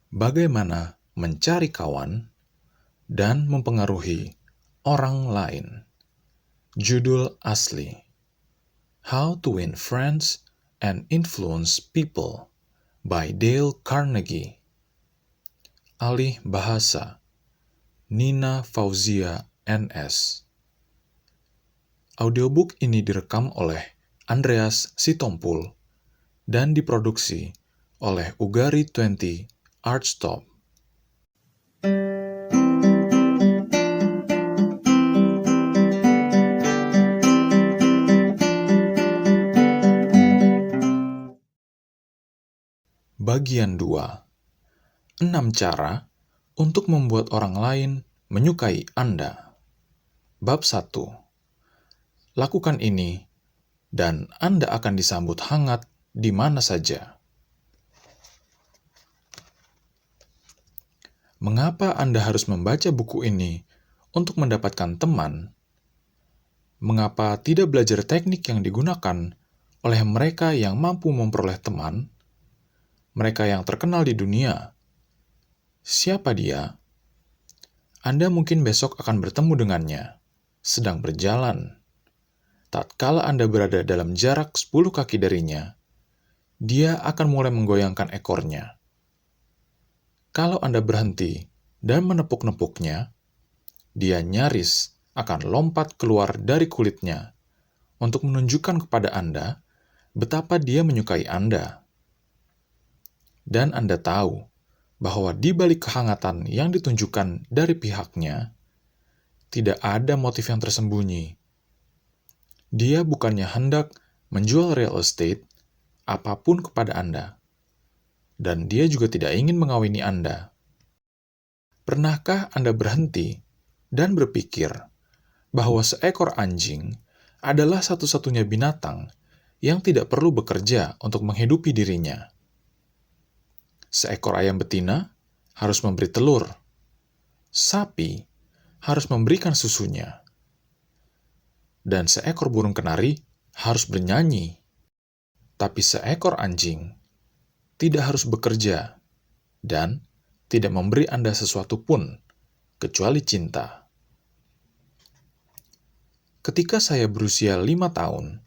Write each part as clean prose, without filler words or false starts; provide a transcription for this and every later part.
Bagaimana mencari kawan dan mempengaruhi orang lain. Judul asli: How to Win Friends and Influence People by Dale Carnegie. Alih bahasa: Nina Fauzia NS. Audiobook ini direkam oleh Andreas Sitompul dan diproduksi oleh Ugari 20 Artstop. Bagian 2. 6 cara untuk membuat orang lain menyukai Anda. Bab 1. Lakukan ini, dan Anda akan disambut hangat di mana saja. Mengapa Anda harus membaca buku ini untuk mendapatkan teman? Mengapa tidak belajar teknik yang digunakan oleh mereka yang mampu memperoleh teman? Mereka yang terkenal di dunia. Siapa dia? Anda mungkin besok akan bertemu dengannya, sedang berjalan. Tatkala Anda berada dalam jarak 10 kaki darinya, dia akan mulai menggoyangkan ekornya. Kalau Anda berhenti dan menepuk-nepuknya, dia nyaris akan lompat keluar dari kulitnya untuk menunjukkan kepada Anda betapa dia menyukai Anda. Dan Anda tahu bahwa di balik kehangatan yang ditunjukkan dari pihaknya, tidak ada motif yang tersembunyi. Dia bukannya hendak menjual real estate apapun kepada Anda, dan dia juga tidak ingin mengawini Anda. Pernahkah Anda berhenti dan berpikir bahwa seekor anjing adalah satu-satunya binatang yang tidak perlu bekerja untuk menghidupi dirinya? Seekor ayam betina harus memberi telur. Sapi harus memberikan susunya. Dan seekor burung kenari harus bernyanyi. Tapi seekor anjing tidak harus bekerja dan tidak memberi Anda sesuatu pun kecuali cinta. Ketika saya berusia 5 tahun,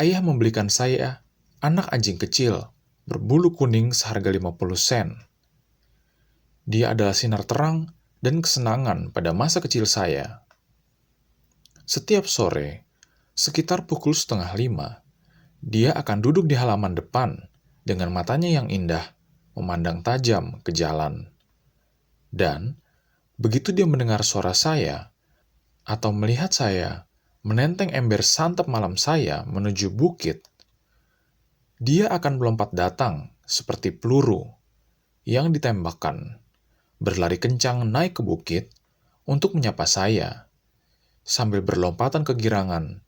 ayah membelikan saya anak anjing kecil berbulu kuning seharga 50 sen. Dia adalah sinar terang dan kesenangan pada masa kecil saya. Setiap sore, sekitar pukul 4:30, dia akan duduk di halaman depan dengan matanya yang indah, memandang tajam ke jalan. Dan begitu dia mendengar suara saya, atau melihat saya menenteng ember santap malam saya menuju bukit, dia akan melompat datang seperti peluru yang ditembakkan, berlari kencang naik ke bukit untuk menyapa saya, sambil berlompatan kegirangan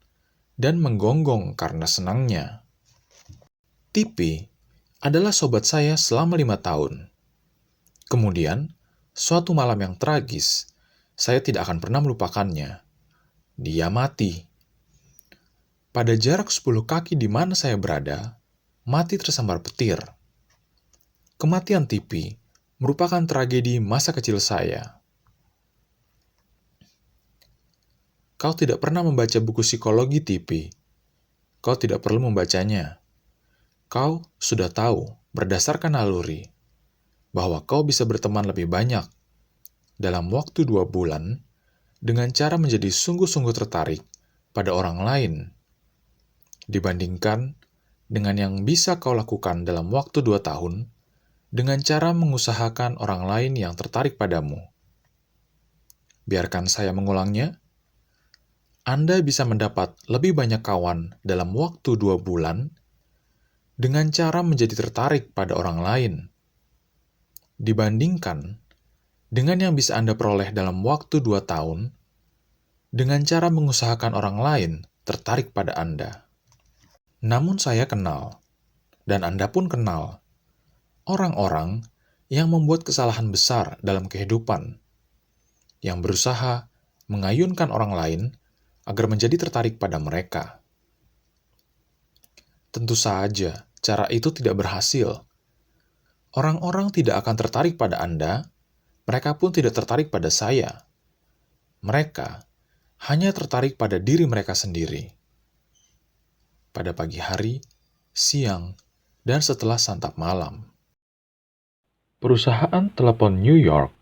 dan menggonggong karena senangnya. Tipi adalah sobat saya selama 5 tahun. Kemudian, suatu malam yang tragis, saya tidak akan pernah melupakannya. Dia mati. Pada jarak 10 kaki di mana saya berada, mati tersambar petir. Kematian Tipi merupakan tragedi masa kecil saya. Kau tidak pernah membaca buku psikologi Tipi. Kau tidak perlu membacanya. Kau sudah tahu, berdasarkan naluri, bahwa kau bisa berteman lebih banyak dalam waktu 2 bulan dengan cara menjadi sungguh-sungguh tertarik pada orang lain, dibandingkan dengan yang bisa kau lakukan dalam waktu 2 tahun dengan cara mengusahakan orang lain yang tertarik padamu. Biarkan saya mengulangnya. Anda bisa mendapat lebih banyak kawan dalam waktu 2 bulan dengan cara menjadi tertarik pada orang lain, dibandingkan dengan yang bisa Anda peroleh dalam waktu 2 tahun dengan cara mengusahakan orang lain tertarik pada Anda. Namun saya kenal, dan Anda pun kenal, orang-orang yang membuat kesalahan besar dalam kehidupan, yang berusaha mengayunkan orang lain agar menjadi tertarik pada mereka. Tentu saja, cara itu tidak berhasil. Orang-orang tidak akan tertarik pada Anda, mereka pun tidak tertarik pada saya. Mereka hanya tertarik pada diri mereka sendiri. Pada pagi hari, siang, dan setelah santap malam. Perusahaan telepon New York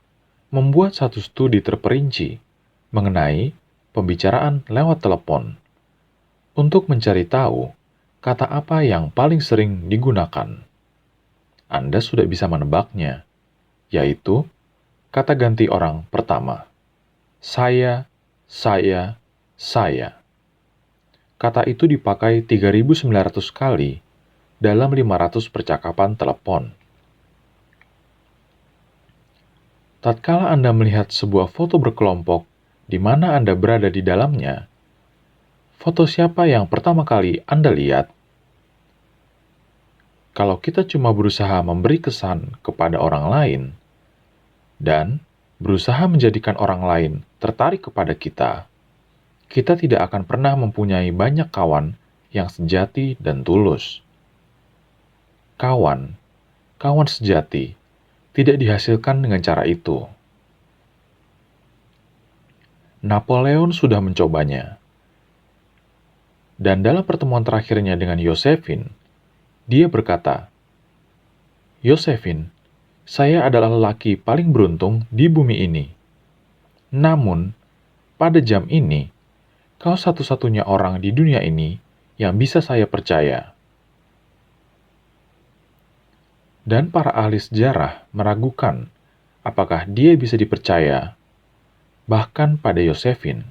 membuat satu studi terperinci mengenai pembicaraan lewat telepon untuk mencari tahu kata apa yang paling sering digunakan. Anda sudah bisa menebaknya, yaitu kata ganti orang pertama. Saya. Kata itu dipakai 3.900 kali dalam 500 percakapan telepon. Tatkala Anda melihat sebuah foto berkelompok di mana Anda berada di dalamnya, foto siapa yang pertama kali Anda lihat? Kalau kita cuma berusaha memberi kesan kepada orang lain dan berusaha menjadikan orang lain tertarik kepada kita, kita tidak akan pernah mempunyai banyak kawan yang sejati dan tulus. Kawan sejati tidak dihasilkan dengan cara itu. Napoleon sudah mencobanya. Dan dalam pertemuan terakhirnya dengan Josephine, dia berkata, "Josephine, saya adalah lelaki paling beruntung di bumi ini. Namun, pada jam ini, kau satu-satunya orang di dunia ini yang bisa saya percaya." Dan para ahli sejarah meragukan apakah dia bisa dipercaya, bahkan pada Josephine.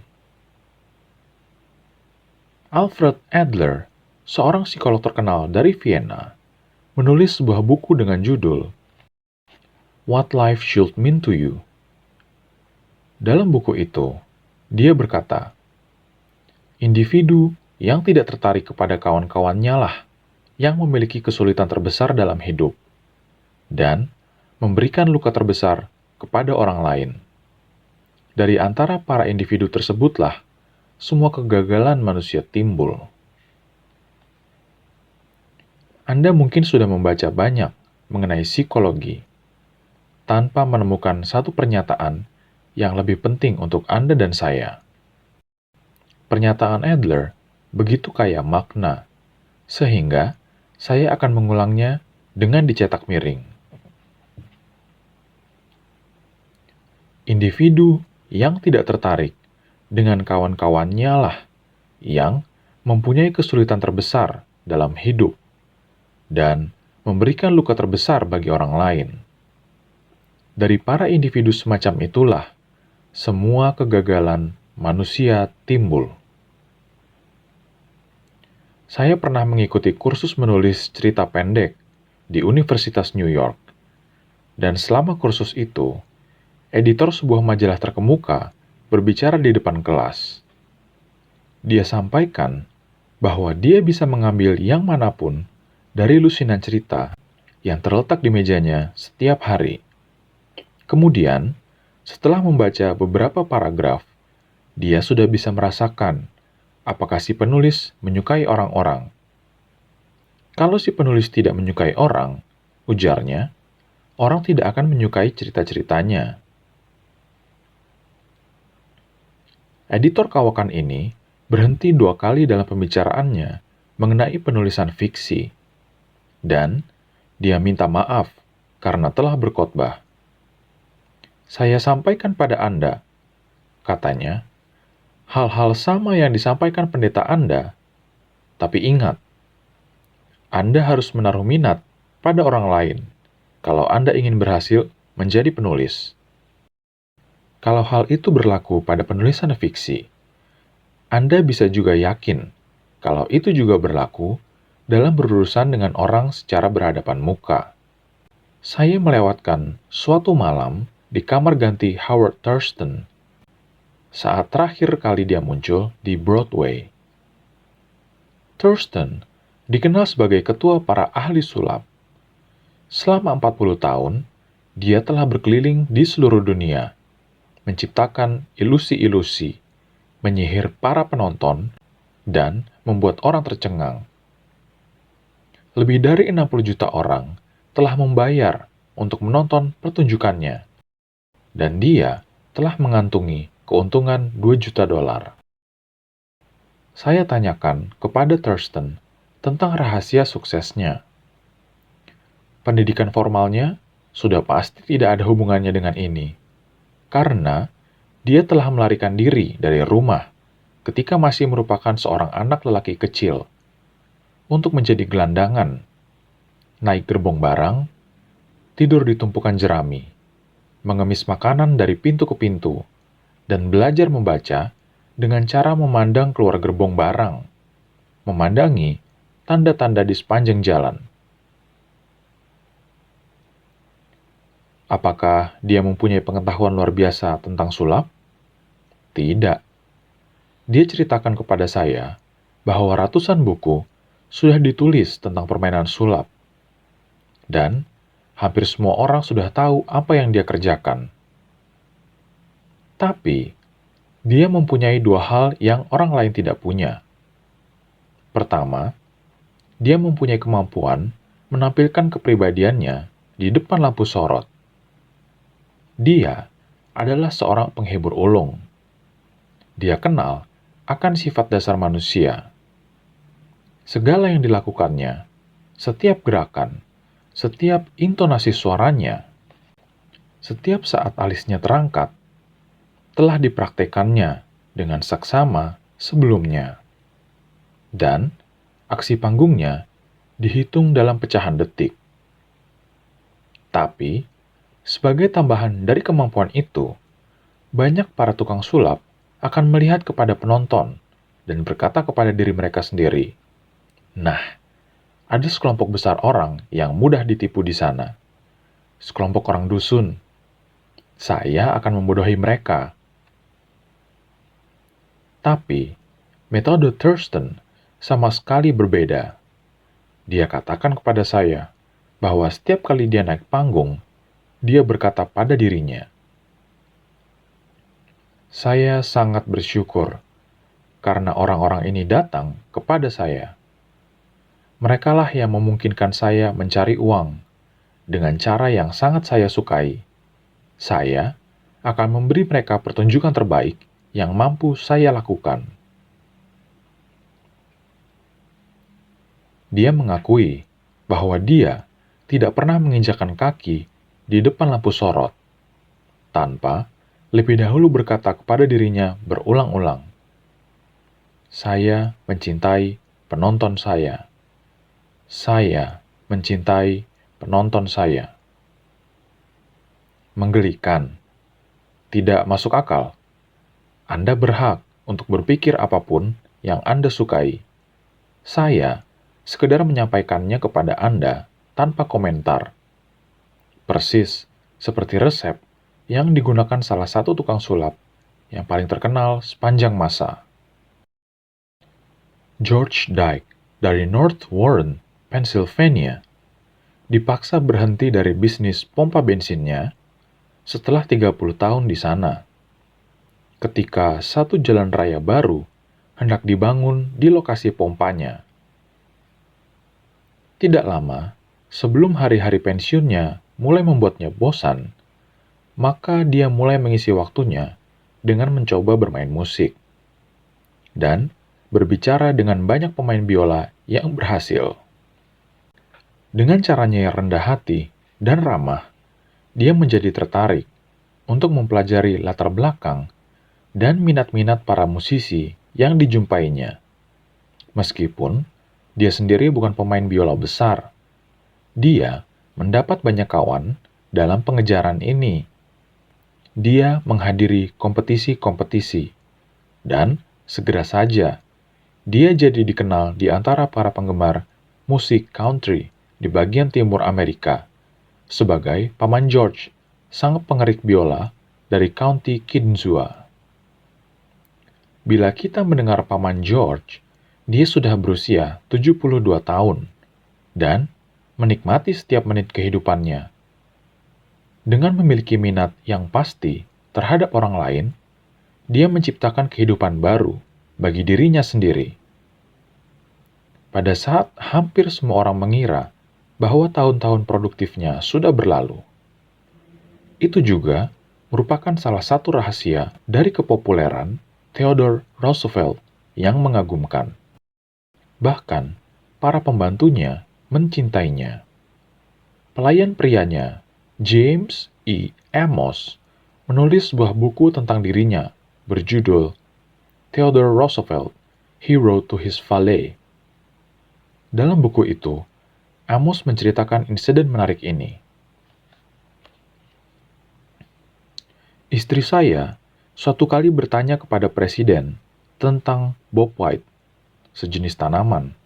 Alfred Adler, seorang psikolog terkenal dari Vienna, menulis sebuah buku dengan judul What Life Should Mean to You. Dalam buku itu, dia berkata, individu yang tidak tertarik kepada kawan-kawannya lah yang memiliki kesulitan terbesar dalam hidup dan memberikan luka terbesar kepada orang lain. Dari antara para individu tersebutlah semua kegagalan manusia timbul. Anda mungkin sudah membaca banyak mengenai psikologi, tanpa menemukan satu pernyataan yang lebih penting untuk Anda dan saya. Pernyataan Adler begitu kaya makna, sehingga saya akan mengulangnya dengan dicetak miring. Individu yang tidak tertarik dengan kawan-kawannya lah yang mempunyai kesulitan terbesar dalam hidup dan memberikan luka terbesar bagi orang lain. Dari para individu semacam itulah semua kegagalan manusia timbul. Saya pernah mengikuti kursus menulis cerita pendek di Universitas New York, dan selama kursus itu, editor sebuah majalah terkemuka berbicara di depan kelas. Dia sampaikan bahwa dia bisa mengambil yang manapun dari lusinan cerita yang terletak di mejanya setiap hari. Kemudian, setelah membaca beberapa paragraf, dia sudah bisa merasakan apakah si penulis menyukai orang-orang. Kalau si penulis tidak menyukai orang, ujarnya, orang tidak akan menyukai cerita-ceritanya. Editor kawakan ini berhenti 2 kali dalam pembicaraannya mengenai penulisan fiksi, dan dia minta maaf karena telah berkhotbah. Saya sampaikan pada Anda, katanya, hal-hal sama yang disampaikan pendeta Anda, tapi ingat, Anda harus menaruh minat pada orang lain kalau Anda ingin berhasil menjadi penulis. Kalau hal itu berlaku pada penulisan fiksi, Anda bisa juga yakin kalau itu juga berlaku dalam berurusan dengan orang secara berhadapan muka. Saya melewatkan suatu malam di kamar ganti Howard Thurston saat terakhir kali dia muncul di Broadway. Thurston dikenal sebagai ketua para ahli sulap. Selama 40 tahun, dia telah berkeliling di seluruh dunia, menciptakan ilusi-ilusi, menyihir para penonton, dan membuat orang tercengang. Lebih dari 60 juta orang telah membayar untuk menonton pertunjukannya, dan dia telah mengantungi keuntungan $2 juta. Saya tanyakan kepada Thurston tentang rahasia suksesnya. Pendidikan formalnya sudah pasti tidak ada hubungannya dengan ini, karena dia telah melarikan diri dari rumah ketika masih merupakan seorang anak lelaki kecil untuk menjadi gelandangan, naik gerbong barang, tidur di tumpukan jerami, mengemis makanan dari pintu ke pintu, dan belajar membaca dengan cara memandang keluar gerbong barang, memandangi tanda-tanda di sepanjang jalan. Apakah dia mempunyai pengetahuan luar biasa tentang sulap? Tidak. Dia ceritakan kepada saya bahwa ratusan buku sudah ditulis tentang permainan sulap, dan hampir semua orang sudah tahu apa yang dia kerjakan. Tapi, dia mempunyai dua hal yang orang lain tidak punya. Pertama, dia mempunyai kemampuan menampilkan kepribadiannya di depan lampu sorot. Dia adalah seorang penghibur ulung. Dia kenal akan sifat dasar manusia. Segala yang dilakukannya, setiap gerakan, setiap intonasi suaranya, setiap saat alisnya terangkat, telah dipraktekannya dengan saksama sebelumnya. Dan aksi panggungnya dihitung dalam pecahan detik. Tapi, sebagai tambahan dari kemampuan itu, banyak para tukang sulap akan melihat kepada penonton dan berkata kepada diri mereka sendiri, "Nah, ada sekelompok besar orang yang mudah ditipu di sana. Sekelompok orang dusun. Saya akan membodohi mereka." Tapi, metode Thurston sama sekali berbeda. Dia katakan kepada saya bahwa setiap kali dia naik panggung, dia berkata pada dirinya, "Saya sangat bersyukur karena orang-orang ini datang kepada saya. Merekalah yang memungkinkan saya mencari uang dengan cara yang sangat saya sukai. Saya akan memberi mereka pertunjukan terbaik yang mampu saya lakukan." Dia mengakui bahwa dia tidak pernah menginjakkan kaki di depan lampu sorot, tanpa lebih dahulu berkata kepada dirinya berulang-ulang, "Saya mencintai penonton saya. Saya mencintai penonton saya." Menggelikan. Tidak masuk akal. Anda berhak untuk berpikir apapun yang Anda sukai. Saya sekedar menyampaikannya kepada Anda tanpa komentar. Persis seperti resep yang digunakan salah satu tukang sulap yang paling terkenal sepanjang masa. George Dyke dari North Warren, Pennsylvania, dipaksa berhenti dari bisnis pompa bensinnya setelah 30 tahun di sana, ketika satu jalan raya baru hendak dibangun di lokasi pompanya. Tidak lama sebelum hari-hari pensiunnya mulai membuatnya bosan, maka dia mulai mengisi waktunya dengan mencoba bermain musik dan berbicara dengan banyak pemain biola yang berhasil. Dengan caranya yang rendah hati dan ramah, dia menjadi tertarik untuk mempelajari latar belakang dan minat-minat para musisi yang dijumpainya. Meskipun dia sendiri bukan pemain biola besar, dia mendapat banyak kawan dalam pengejaran ini. Dia menghadiri kompetisi-kompetisi, dan segera saja dia jadi dikenal di antara para penggemar musik country di bagian timur Amerika sebagai Paman George, sang pengerik biola dari County Kinzua. Bila kita mendengar Paman George, dia sudah berusia 72 tahun dan menikmati setiap menit kehidupannya. Dengan memiliki minat yang pasti terhadap orang lain, dia menciptakan kehidupan baru bagi dirinya sendiri. Pada saat hampir semua orang mengira bahwa tahun-tahun produktifnya sudah berlalu. Itu juga merupakan salah satu rahasia dari kepopuleran Theodore Roosevelt yang mengagumkan. Bahkan, para pembantunya mencintainya. Pelayan prianya, James E. Amos, menulis sebuah buku tentang dirinya berjudul Theodore Roosevelt, Hero to His Valet. Dalam buku itu, Amos menceritakan insiden menarik ini. Istri saya suatu kali bertanya kepada presiden tentang Bob White, sejenis tanaman.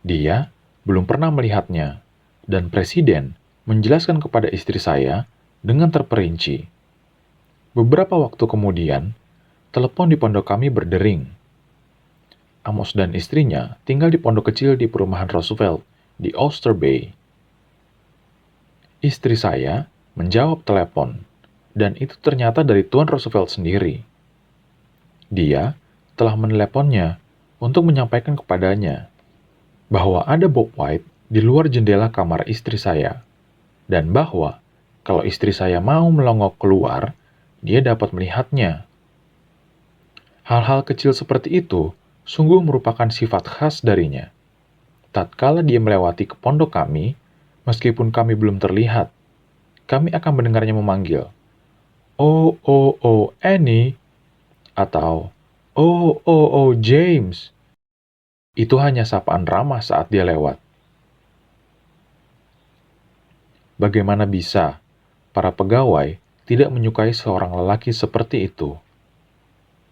Dia belum pernah melihatnya, dan presiden menjelaskan kepada istri saya dengan terperinci. Beberapa waktu kemudian, telepon di pondok kami berdering. Amos dan istrinya tinggal di pondok kecil di perumahan Roosevelt di Oyster Bay. Istri saya menjawab telepon, dan itu ternyata dari Tuan Roosevelt sendiri. Dia telah meneleponnya untuk menyampaikan kepadanya bahwa ada Bob White di luar jendela kamar istri saya, dan bahwa kalau istri saya mau melongok keluar, dia dapat melihatnya. Hal-hal kecil seperti itu sungguh merupakan sifat khas darinya. Tatkala dia melewati ke pondok kami, meskipun kami belum terlihat, kami akan mendengarnya memanggil, "Oh, oh, oh, Annie," atau "Oh, oh, oh, James." Itu hanya sapaan ramah saat dia lewat. Bagaimana bisa para pegawai tidak menyukai seorang lelaki seperti itu?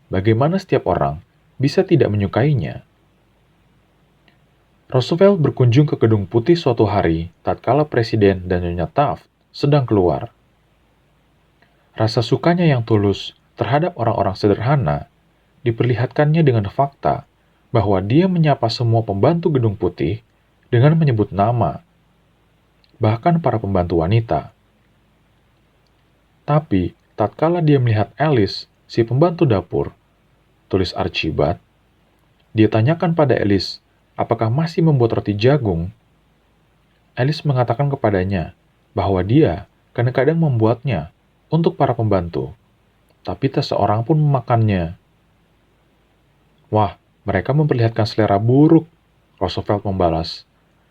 Bagaimana setiap orang bisa tidak menyukainya? Roosevelt berkunjung ke Gedung Putih suatu hari tatkala Presiden dan Nyonya Taft sedang keluar. Rasa sukanya yang tulus terhadap orang-orang sederhana diperlihatkannya dengan fakta bahwa dia menyapa semua pembantu Gedung Putih dengan menyebut nama, bahkan para pembantu wanita. Tapi, tatkala dia melihat Alice, si pembantu dapur, tulis Archibald, dia tanyakan pada Alice, apakah masih membuat roti jagung? Alice mengatakan kepadanya bahwa dia kadang-kadang membuatnya untuk para pembantu, tapi tak seorang pun memakannya. Wah, mereka memperlihatkan selera buruk, Roosevelt membalas,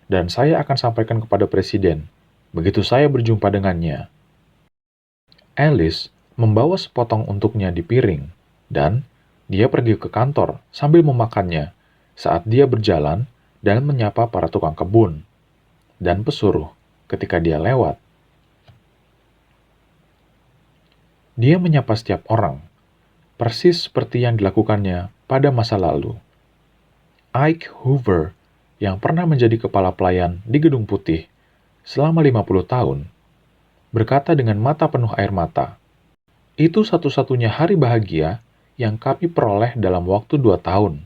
dan saya akan sampaikan kepada Presiden begitu saya berjumpa dengannya. Alice membawa sepotong untuknya di piring, dan dia pergi ke kantor sambil memakannya saat dia berjalan dan menyapa para tukang kebun dan pesuruh ketika dia lewat. Dia menyapa setiap orang, persis seperti yang dilakukannya pada masa lalu. Ike Hoover, yang pernah menjadi kepala pelayan di Gedung Putih selama 50 tahun, berkata dengan mata penuh air mata, "Itu satu-satunya hari bahagia yang kami peroleh dalam waktu 2 tahun.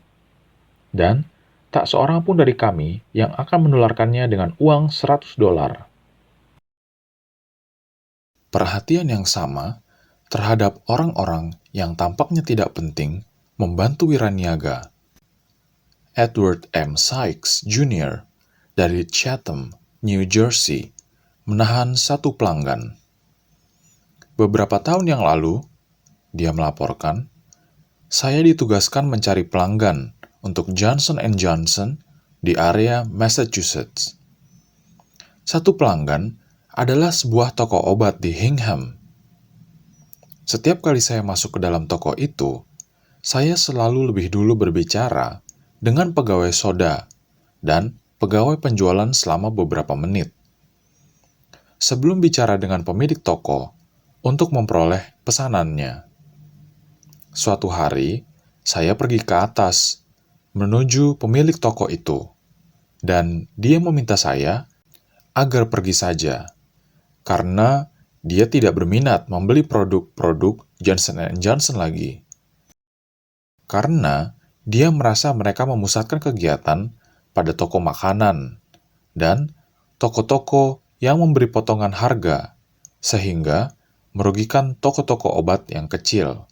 Dan tak seorang pun dari kami yang akan menularkannya dengan uang $100. Perhatian yang sama terhadap orang-orang yang tampaknya tidak penting membantu wiraniaga. Edward M. Sykes Jr. dari Chatham, New Jersey, menahan satu pelanggan. Beberapa tahun yang lalu, dia melaporkan, saya ditugaskan mencari pelanggan untuk Johnson & Johnson di area Massachusetts. Satu pelanggan adalah sebuah toko obat di Hingham. Setiap kali saya masuk ke dalam toko itu, saya selalu lebih dulu berbicara dengan pegawai soda dan pegawai penjualan selama beberapa menit, sebelum bicara dengan pemilik toko untuk memperoleh pesanannya. Suatu hari, saya pergi ke atas menuju pemilik toko itu, dan dia meminta saya agar pergi saja, karena dia tidak berminat membeli produk-produk Johnson & Johnson lagi. Karena dia merasa mereka memusatkan kegiatan pada toko makanan dan toko-toko yang memberi potongan harga, sehingga merugikan toko-toko obat yang kecil.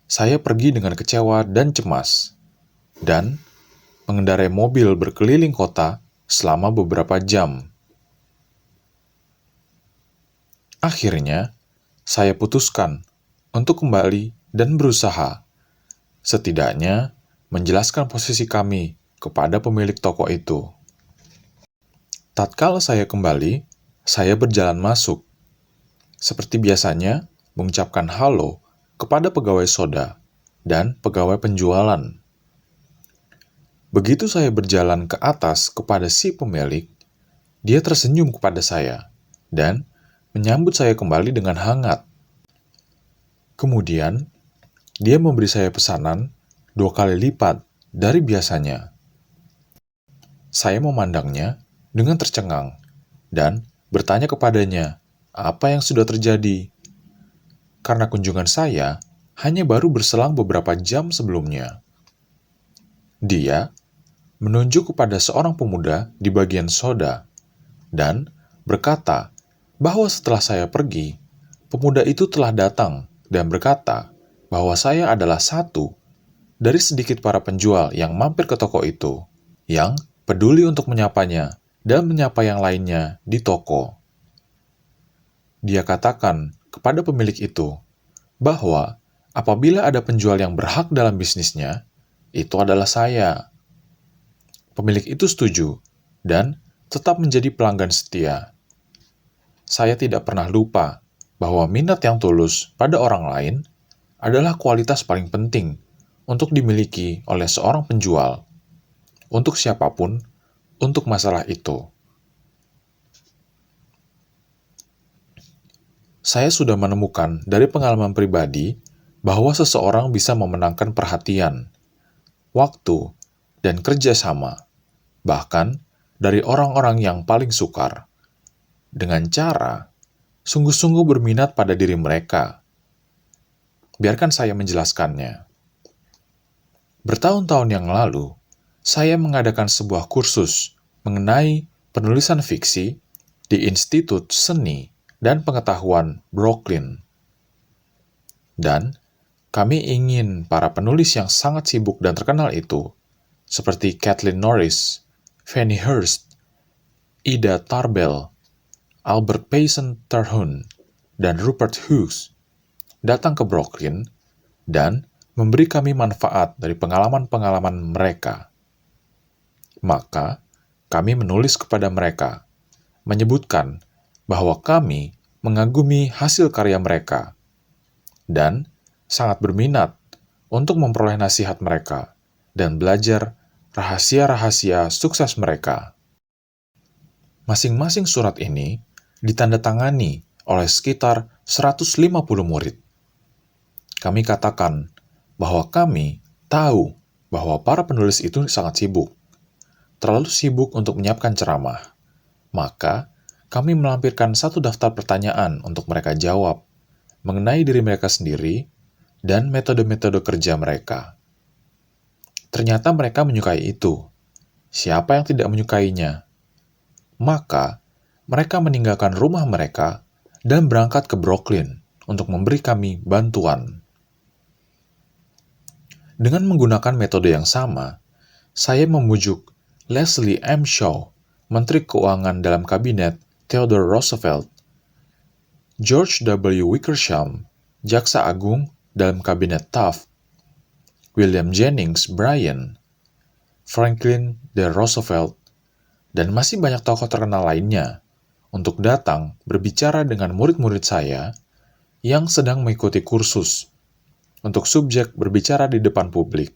Saya pergi dengan kecewa dan cemas, dan mengendarai mobil berkeliling kota selama beberapa jam. Akhirnya, saya putuskan untuk kembali dan berusaha, setidaknya menjelaskan posisi kami kepada pemilik toko itu. Tatkala saya kembali, saya berjalan masuk. Seperti biasanya, mengucapkan halo kepada pegawai soda dan pegawai penjualan. Begitu saya berjalan ke atas kepada si pemilik, dia tersenyum kepada saya dan menyambut saya kembali dengan hangat. Kemudian, dia memberi saya pesanan 2 kali lipat dari biasanya. Saya memandangnya dengan tercengang dan bertanya kepadanya apa yang sudah terjadi. Karena kunjungan saya hanya baru berselang beberapa jam sebelumnya. Dia menunjuk kepada seorang pemuda di bagian soda dan berkata bahwa setelah saya pergi, pemuda itu telah datang dan berkata bahwa saya adalah satu dari sedikit para penjual yang mampir ke toko itu, yang peduli untuk menyapanya dan menyapa yang lainnya di toko. Dia katakan kepada pemilik itu bahwa apabila ada penjual yang berhak dalam bisnisnya, itu adalah saya. Pemilik itu setuju dan tetap menjadi pelanggan setia. Saya tidak pernah lupa bahwa minat yang tulus pada orang lain adalah kualitas paling penting untuk dimiliki oleh seorang penjual, untuk siapapun, untuk masalah itu. Saya sudah menemukan dari pengalaman pribadi bahwa seseorang bisa memenangkan perhatian, waktu, dan kerjasama, bahkan dari orang-orang yang paling sukar, dengan cara sungguh-sungguh berminat pada diri mereka. Biarkan saya menjelaskannya. Bertahun-tahun yang lalu, saya mengadakan sebuah kursus mengenai penulisan fiksi di Institut Seni dan Pengetahuan Brooklyn. Dan kami ingin para penulis yang sangat sibuk dan terkenal itu, seperti Kathleen Norris, Fanny Hurst, Ida Tarbell, Albert Payson Terhune, dan Rupert Hughes, datang ke Brooklyn dan memberi kami manfaat dari pengalaman-pengalaman mereka. Maka, kami menulis kepada mereka, menyebutkan bahwa kami mengagumi hasil karya mereka, dan sangat berminat untuk memperoleh nasihat mereka dan belajar rahasia-rahasia sukses mereka. Masing-masing surat ini ditandatangani oleh sekitar 150 murid. Kami katakan bahwa kami tahu bahwa para penulis itu sangat sibuk, terlalu sibuk untuk menyiapkan ceramah. Maka, kami melampirkan satu daftar pertanyaan untuk mereka jawab mengenai diri mereka sendiri dan metode-metode kerja mereka. Ternyata mereka menyukai itu. Siapa yang tidak menyukainya? Maka, mereka meninggalkan rumah mereka dan berangkat ke Brooklyn untuk memberi kami bantuan. Dengan menggunakan metode yang sama, saya memujuk Leslie M. Shaw, Menteri Keuangan dalam Kabinet Theodore Roosevelt, George W. Wickersham, Jaksa Agung dalam Kabinet Taft, William Jennings Bryan, Franklin D. Roosevelt, dan masih banyak tokoh terkenal lainnya untuk datang berbicara dengan murid-murid saya yang sedang mengikuti kursus untuk subjek berbicara di depan publik.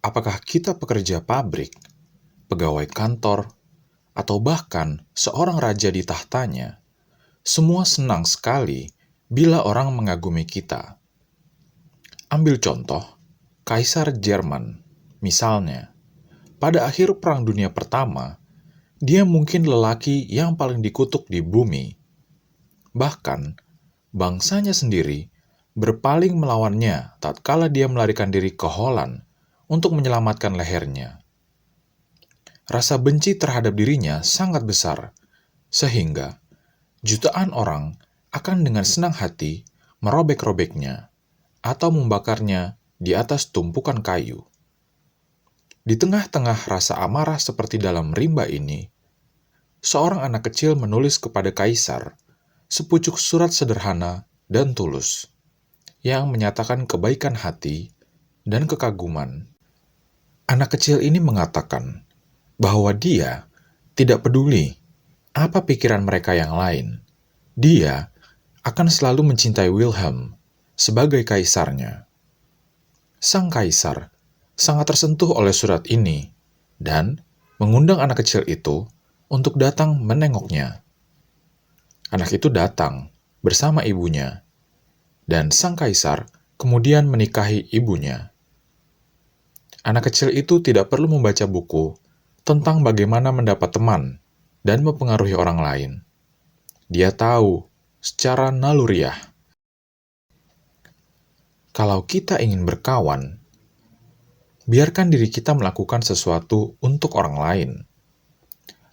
Apakah kita pekerja pabrik, pegawai kantor, atau bahkan seorang raja di tahtanya, semua senang sekali bila orang mengagumi kita. Ambil contoh, Kaisar Jerman, misalnya. Pada akhir Perang Dunia Pertama, dia mungkin lelaki yang paling dikutuk di bumi. Bahkan, bangsanya sendiri berpaling melawannya tatkala dia melarikan diri ke Holland untuk menyelamatkan lehernya. Rasa benci terhadap dirinya sangat besar, sehingga jutaan orang akan dengan senang hati merobek-robeknya atau membakarnya di atas tumpukan kayu. Di tengah-tengah rasa amarah seperti dalam rimba ini, seorang anak kecil menulis kepada kaisar sepucuk surat sederhana dan tulus yang menyatakan kebaikan hati dan kekaguman. Anak kecil ini mengatakan bahwa dia tidak peduli apa pikiran mereka yang lain. Dia akan selalu mencintai Wilhelm sebagai kaisarnya. Sang kaisar sangat tersentuh oleh surat ini dan mengundang anak kecil itu untuk datang menengoknya. Anak itu datang bersama ibunya, dan sang kaisar kemudian menikahi ibunya. Anak kecil itu tidak perlu membaca buku tentang bagaimana mendapat teman dan mempengaruhi orang lain. Dia tahu secara naluriah. Kalau kita ingin berkawan, biarkan diri kita melakukan sesuatu untuk orang lain.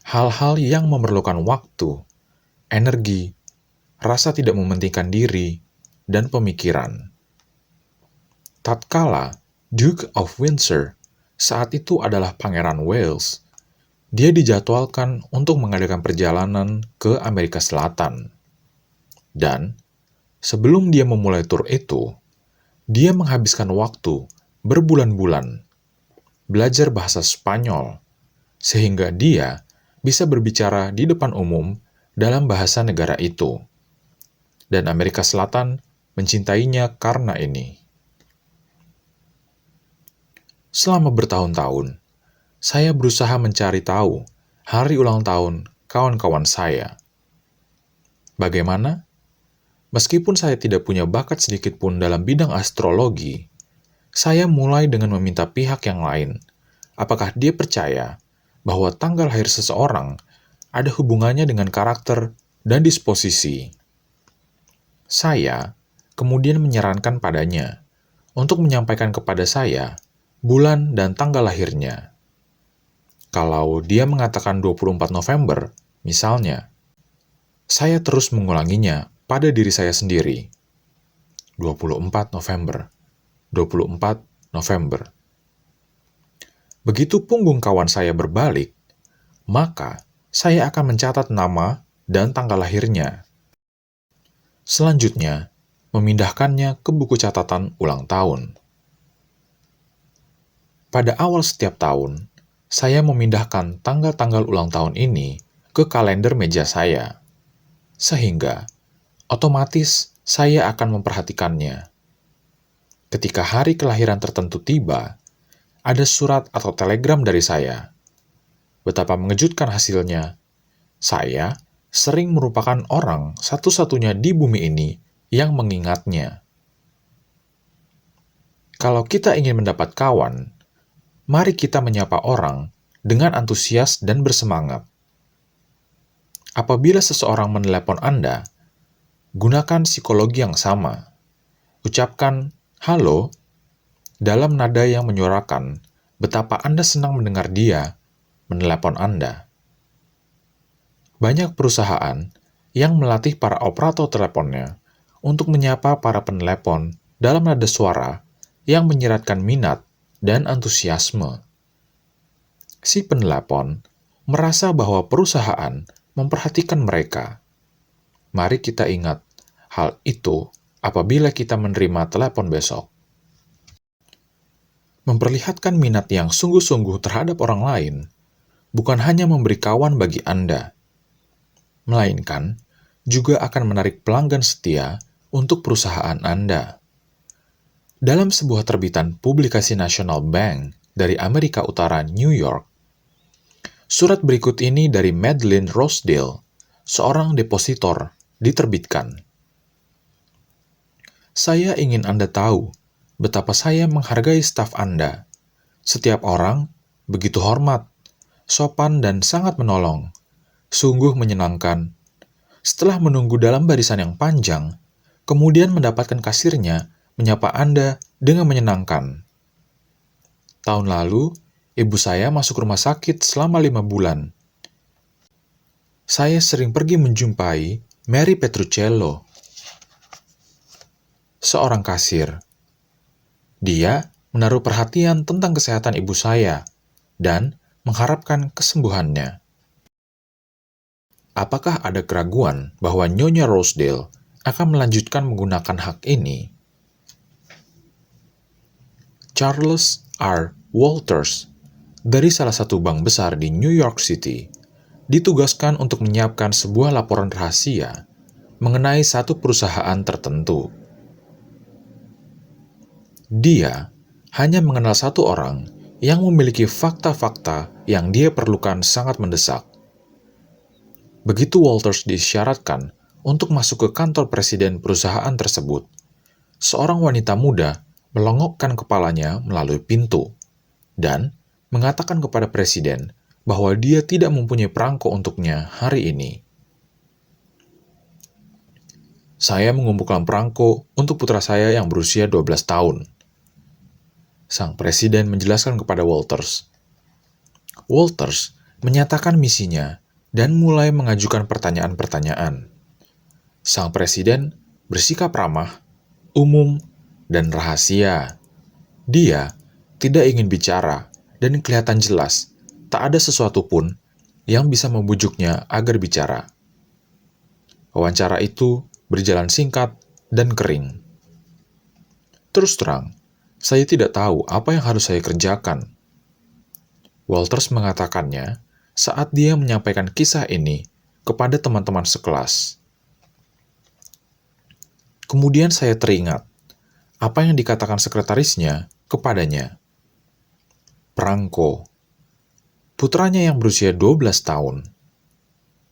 Hal-hal yang memerlukan waktu, energi, rasa tidak mementingkan diri, dan pemikiran. Tatkala Duke of Windsor saat itu adalah Pangeran Wales, dia dijadwalkan untuk mengadakan perjalanan ke Amerika Selatan. Dan sebelum dia memulai tur itu, dia menghabiskan waktu berbulan-bulan belajar bahasa Spanyol, sehingga dia bisa berbicara di depan umum dalam bahasa negara itu. Dan Amerika Selatan mencintainya karena ini. Selama bertahun-tahun, saya berusaha mencari tahu hari ulang tahun kawan-kawan saya. Bagaimana? Meskipun saya tidak punya bakat sedikit pun dalam bidang astrologi, saya mulai dengan meminta pihak yang lain, apakah dia percaya bahwa tanggal lahir seseorang ada hubungannya dengan karakter dan disposisi. Saya kemudian menyarankan padanya untuk menyampaikan kepada saya bulan dan tanggal lahirnya. Kalau dia mengatakan 24 November, misalnya, saya terus mengulanginya pada diri saya sendiri. 24 November. 24 November. Begitu punggung kawan saya berbalik, maka saya akan mencatat nama dan tanggal lahirnya. Selanjutnya, memindahkannya ke buku catatan ulang tahun. Pada awal setiap tahun, saya memindahkan tanggal-tanggal ulang tahun ini ke kalender meja saya, sehingga otomatis saya akan memperhatikannya. Ketika hari kelahiran tertentu tiba, ada surat atau telegram dari saya. Betapa mengejutkan hasilnya. Saya sering merupakan orang satu-satunya di bumi ini yang mengingatnya. Kalau kita ingin mendapat kawan, mari kita menyapa orang dengan antusias dan bersemangat. Apabila seseorang menelepon Anda, gunakan psikologi yang sama. Ucapkan "halo" dalam nada yang menyuarakan betapa Anda senang mendengar dia menelepon Anda. Banyak perusahaan yang melatih para operator teleponnya untuk menyapa para penelepon dalam nada suara yang menyiratkan minat dan antusiasme. Si penelepon merasa bahwa perusahaan memperhatikan mereka. Mari kita ingat hal itu apabila kita menerima telepon besok. Memperlihatkan minat yang sungguh-sungguh terhadap orang lain bukan hanya memberi kawan bagi Anda, melainkan juga akan menarik pelanggan setia untuk perusahaan Anda. Dalam sebuah terbitan publikasi National Bank dari Amerika Utara, New York, surat berikut ini dari Madeline Rosedale, seorang depositor, diterbitkan. Saya ingin Anda tahu betapa saya menghargai staf Anda. Setiap orang begitu hormat, sopan, dan sangat menolong. Sungguh menyenangkan. Setelah menunggu dalam barisan yang panjang, kemudian mendapatkan kasirnya menyapa Anda dengan menyenangkan. Tahun lalu, ibu saya masuk rumah sakit selama 5 bulan. Saya sering pergi menjumpai Mary Petruccello, seorang kasir. Dia menaruh perhatian tentang kesehatan ibu saya dan mengharapkan kesembuhannya. Apakah ada keraguan bahwa Nyonya Rosedale akan melanjutkan menggunakan hak ini? Charles R. Walters dari salah satu bank besar di New York City ditugaskan untuk menyiapkan sebuah laporan rahasia mengenai satu perusahaan tertentu. Dia hanya mengenal satu orang yang memiliki fakta-fakta yang dia perlukan sangat mendesak. Begitu Walters disyaratkan untuk masuk ke kantor presiden perusahaan tersebut, seorang wanita muda melongokkan kepalanya melalui pintu dan mengatakan kepada presiden bahwa dia tidak mempunyai perangko untuknya hari ini. Saya mengumpulkan perangko untuk putra saya yang berusia 12 tahun. Sang presiden menjelaskan kepada Walters. Walters menyatakan misinya dan mulai mengajukan pertanyaan-pertanyaan. Sang presiden bersikap ramah, umum, dan rahasia. Dia tidak ingin bicara dan kelihatan jelas tak ada sesuatu pun yang bisa membujuknya agar bicara. Wawancara itu berjalan singkat dan kering. Terus terang, saya tidak tahu apa yang harus saya kerjakan. Walters mengatakannya saat dia menyampaikan kisah ini kepada teman-teman sekelas. Kemudian saya teringat apa yang dikatakan sekretarisnya kepadanya. Perangko. Putranya yang berusia 12 tahun.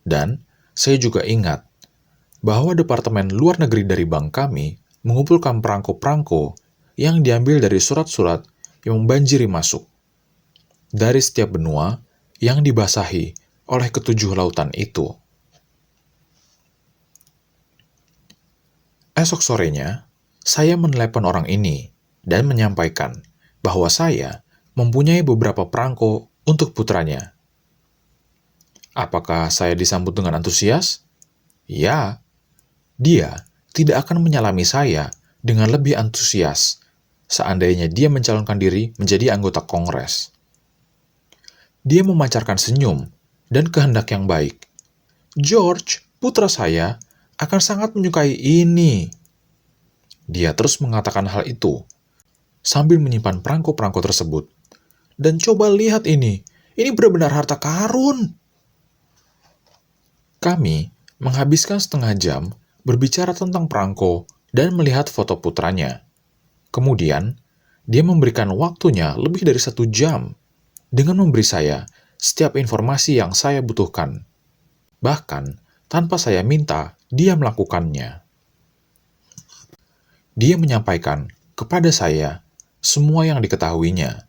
Dan saya juga ingat bahwa Departemen Luar Negeri dari bank kami mengumpulkan perangko-perangko yang diambil dari surat-surat yang membanjiri masuk dari setiap benua yang dibasahi oleh ketujuh lautan itu. Esok sorenya, saya menelepon orang ini dan menyampaikan bahwa saya mempunyai beberapa perangko untuk putranya. Apakah saya disambut dengan antusias? Ya, dia tidak akan menyalami saya dengan lebih antusias seandainya dia mencalonkan diri menjadi anggota Kongres. Dia memancarkan senyum dan kehendak yang baik. George, putra saya, akan sangat menyukai ini. Dia terus mengatakan hal itu, sambil menyimpan perangko-perangko tersebut. Dan coba lihat ini benar-benar harta karun. Kami menghabiskan setengah jam berbicara tentang perangko dan melihat foto putranya. Kemudian, dia memberikan waktunya lebih dari 1 jam dengan memberi saya setiap informasi yang saya butuhkan. Bahkan, tanpa saya minta, dia melakukannya. Dia menyampaikan kepada saya semua yang diketahuinya.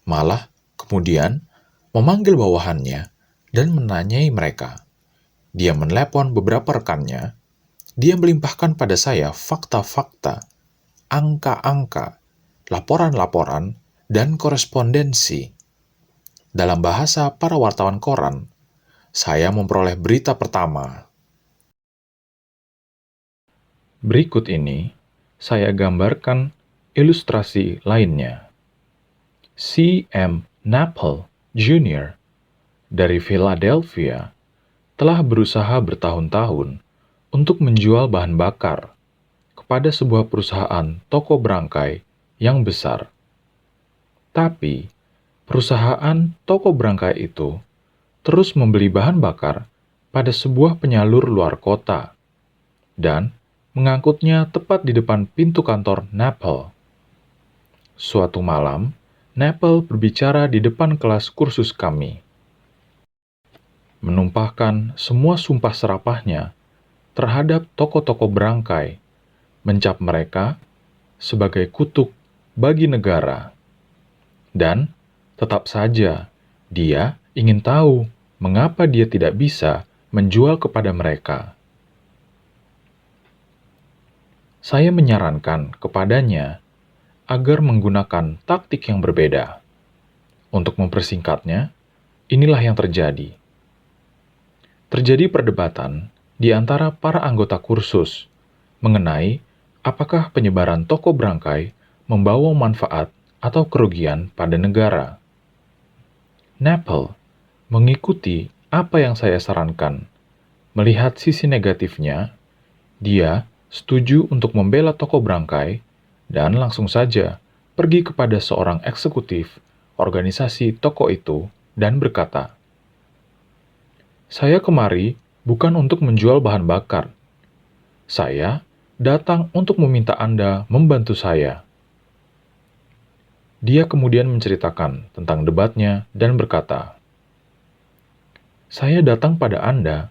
Malah, kemudian, memanggil bawahannya dan menanyai mereka. Dia menelepon beberapa rekannya. Dia melimpahkan pada saya fakta-fakta, angka-angka, laporan-laporan, dan korespondensi. Dalam bahasa para wartawan koran, saya memperoleh berita pertama. Berikut ini, saya gambarkan ilustrasi lainnya. C.M. Napel Jr. dari Philadelphia telah berusaha bertahun-tahun untuk menjual bahan bakar kepada sebuah perusahaan toko berangkai yang besar. Tapi, perusahaan toko berangkai itu terus membeli bahan bakar pada sebuah penyalur luar kota dan mengangkutnya tepat di depan pintu kantor Napel. Suatu malam, Napel berbicara di depan kelas kursus kami, menumpahkan semua sumpah serapahnya terhadap toko-toko berangkai, mencap mereka sebagai kutuk bagi negara. Dan tetap saja, dia ingin tahu mengapa dia tidak bisa menjual kepada mereka. Saya menyarankan kepadanya agar menggunakan taktik yang berbeda. Untuk mempersingkatnya, inilah yang terjadi. Terjadi perdebatan di antara para anggota kursus mengenai apakah penyebaran toko berangkai membawa manfaat atau kerugian pada negara. Napel mengikuti apa yang saya sarankan. Melihat sisi negatifnya, dia setuju untuk membela toko Brangkai dan langsung saja pergi kepada seorang eksekutif organisasi toko itu dan berkata, "Saya kemari bukan untuk menjual bahan bakar. Saya datang untuk meminta Anda membantu saya." Dia kemudian menceritakan tentang debatnya dan berkata, "Saya datang pada Anda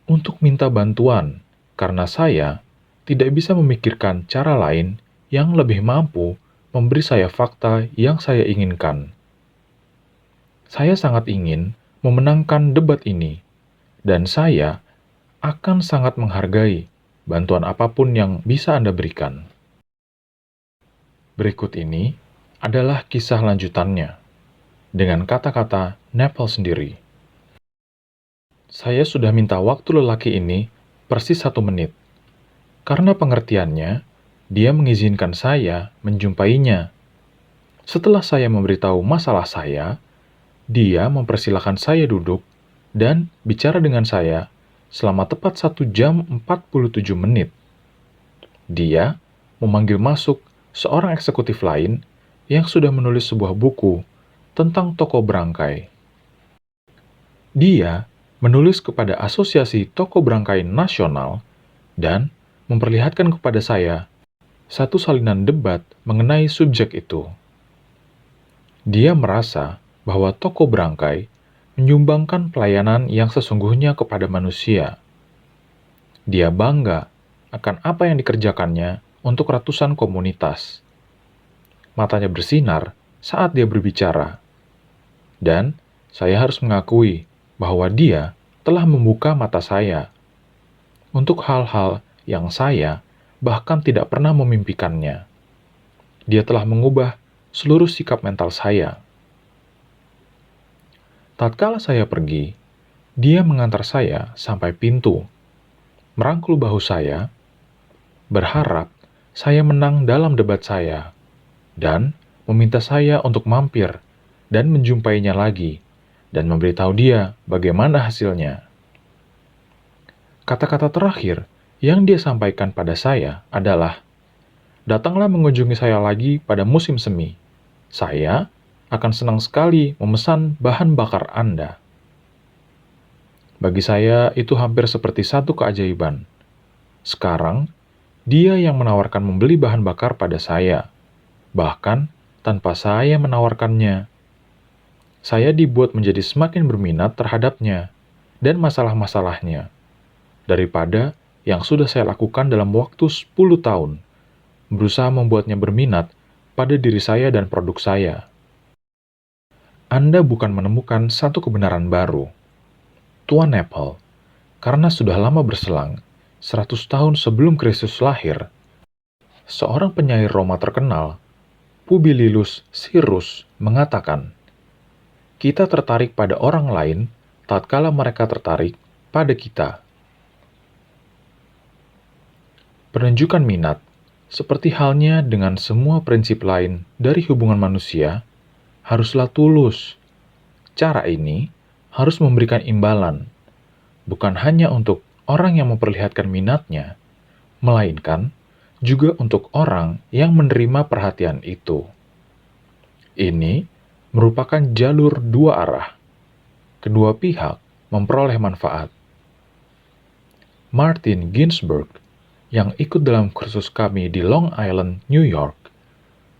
untuk minta bantuan karena saya tidak bisa memikirkan cara lain yang lebih mampu memberi saya fakta yang saya inginkan. Saya sangat ingin memenangkan debat ini, dan saya akan sangat menghargai bantuan apapun yang bisa Anda berikan." Berikut ini adalah kisah lanjutannya, dengan kata-kata Napel sendiri. "Saya sudah minta waktu lelaki ini persis 1 menit. Karena pengertiannya, dia mengizinkan saya menjumpainya. Setelah saya memberitahu masalah saya, dia mempersilahkan saya duduk dan bicara dengan saya selama tepat 1 jam 47 menit. Dia memanggil masuk seorang eksekutif lain yang sudah menulis sebuah buku tentang toko Brangkai. Dia menulis kepada Asosiasi Toko Brangkai Nasional dan memperlihatkan kepada saya satu salinan debat mengenai subjek itu. Dia merasa bahwa toko Brangkai menyumbangkan pelayanan yang sesungguhnya kepada manusia. Dia bangga akan apa yang dikerjakannya untuk ratusan komunitas. Matanya bersinar saat dia berbicara. Dan saya harus mengakui bahwa dia telah membuka mata saya untuk hal-hal yang saya bahkan tidak pernah memimpikannya. Dia telah mengubah seluruh sikap mental saya. Tatkala saya pergi, dia mengantar saya sampai pintu, merangkul bahu saya, berharap saya menang dalam debat saya, dan meminta saya untuk mampir dan menjumpainya lagi, dan memberitahu dia bagaimana hasilnya. Kata-kata terakhir yang dia sampaikan pada saya adalah, "Datanglah mengunjungi saya lagi pada musim semi. Saya akan senang sekali memesan bahan bakar Anda." Bagi saya, itu hampir seperti satu keajaiban. Sekarang, dia yang menawarkan membeli bahan bakar pada saya, bahkan tanpa saya menawarkannya. Saya dibuat menjadi semakin berminat terhadapnya dan masalah-masalahnya, daripada yang sudah saya lakukan dalam waktu 10 tahun, berusaha membuatnya berminat pada diri saya dan produk saya. Anda bukan menemukan satu kebenaran baru, Tuan Napel, karena sudah lama berselang, 100 tahun sebelum Kristus lahir, seorang penyair Roma terkenal, Publilius Syrus, mengatakan, "Kita tertarik pada orang lain tatkala mereka tertarik pada kita." Penunjukan minat, seperti halnya dengan semua prinsip lain dari hubungan manusia, haruslah tulus. Cara ini harus memberikan imbalan, bukan hanya untuk orang yang memperlihatkan minatnya, melainkan juga untuk orang yang menerima perhatian itu. Ini merupakan jalur 2 arah. Kedua pihak memperoleh manfaat. Martin Ginsburg, yang ikut dalam kursus kami di Long Island, New York,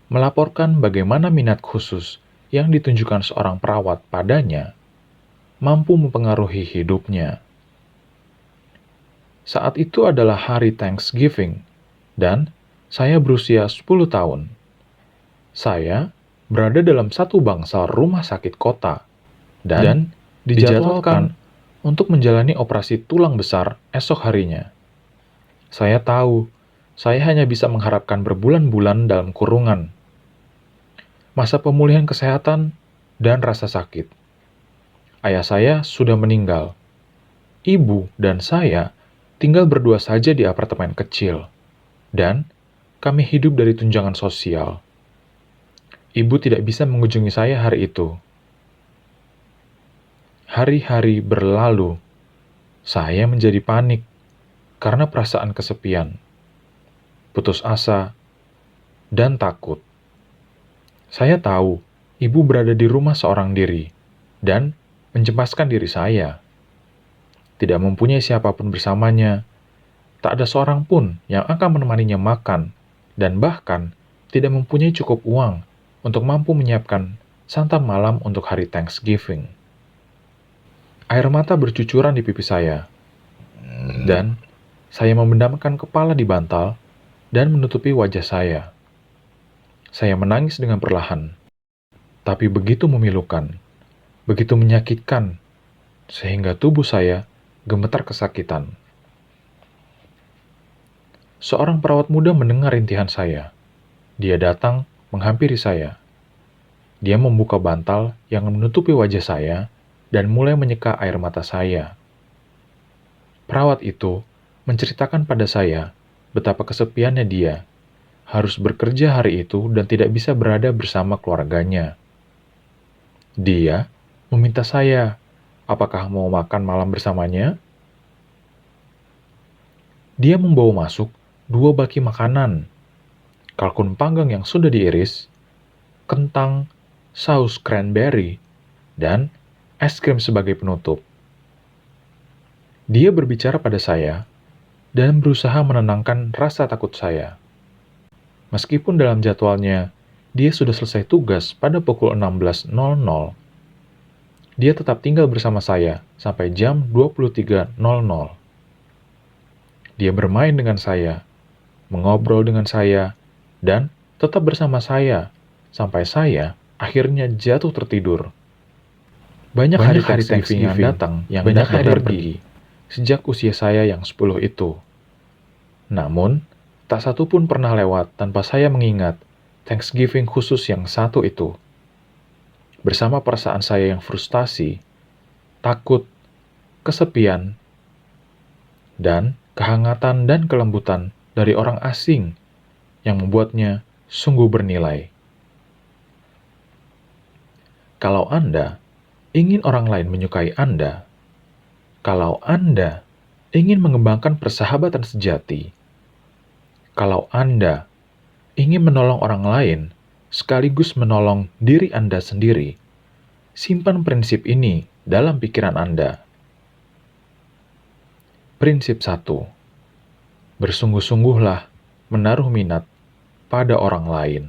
melaporkan bagaimana minat khusus yang ditunjukkan seorang perawat padanya mampu mempengaruhi hidupnya. Saat itu adalah hari Thanksgiving, dan saya berusia 10 tahun. Saya berada dalam satu bangsal rumah sakit kota, dan dijadwalkan untuk menjalani operasi tulang besar esok harinya. Saya tahu, saya hanya bisa mengharapkan berbulan-bulan dalam kurungan. Masa pemulihan kesehatan dan rasa sakit. Ayah saya sudah meninggal. Ibu dan saya tinggal berdua saja di apartemen kecil, dan kami hidup dari tunjangan sosial. Ibu tidak bisa mengunjungi saya hari itu. Hari-hari berlalu, saya menjadi panik karena perasaan kesepian, putus asa, dan takut. Saya tahu ibu berada di rumah seorang diri dan mencemaskan diri saya. Tidak mempunyai siapapun bersamanya, tak ada seorang pun yang akan menemaninya makan, dan bahkan tidak mempunyai cukup uang untuk mampu menyiapkan santap malam untuk hari Thanksgiving. Air mata bercucuran di pipi saya, dan saya memendamkan kepala di bantal dan menutupi wajah saya. Saya menangis dengan perlahan, tapi begitu memilukan, begitu menyakitkan, sehingga tubuh saya gemetar kesakitan. Seorang perawat muda mendengar rintihan saya. Dia datang menghampiri saya. Dia membuka bantal yang menutupi wajah saya dan mulai menyeka air mata saya. Perawat itu menceritakan pada saya betapa kesepiannya dia, harus bekerja hari itu dan tidak bisa berada bersama keluarganya. Dia meminta saya, apakah mau makan malam bersamanya? Dia membawa masuk 2 baki makanan, kalkun panggang yang sudah diiris, kentang, saus cranberry, dan es krim sebagai penutup. Dia berbicara pada saya dan berusaha menenangkan rasa takut saya. Meskipun dalam jadwalnya, dia sudah selesai tugas pada pukul 16.00, dia tetap tinggal bersama saya sampai jam 23.00. Dia bermain dengan saya, mengobrol dengan saya, dan tetap bersama saya sampai saya akhirnya jatuh tertidur. Banyak hari Thanksgiving yang datang, yang banyak hari yang pergi, sejak usia saya yang 10 itu. Namun, tak satu pun pernah lewat tanpa saya mengingat Thanksgiving khusus yang satu itu. Bersama perasaan saya yang frustasi, takut, kesepian, dan kehangatan dan kelembutan dari orang asing yang membuatnya sungguh bernilai. Kalau Anda ingin orang lain menyukai Anda, kalau Anda ingin mengembangkan persahabatan sejati, kalau Anda ingin menolong orang lain sekaligus menolong diri Anda sendiri, simpan prinsip ini dalam pikiran Anda. Prinsip 1. Bersungguh-sungguhlah menaruh minat pada orang lain.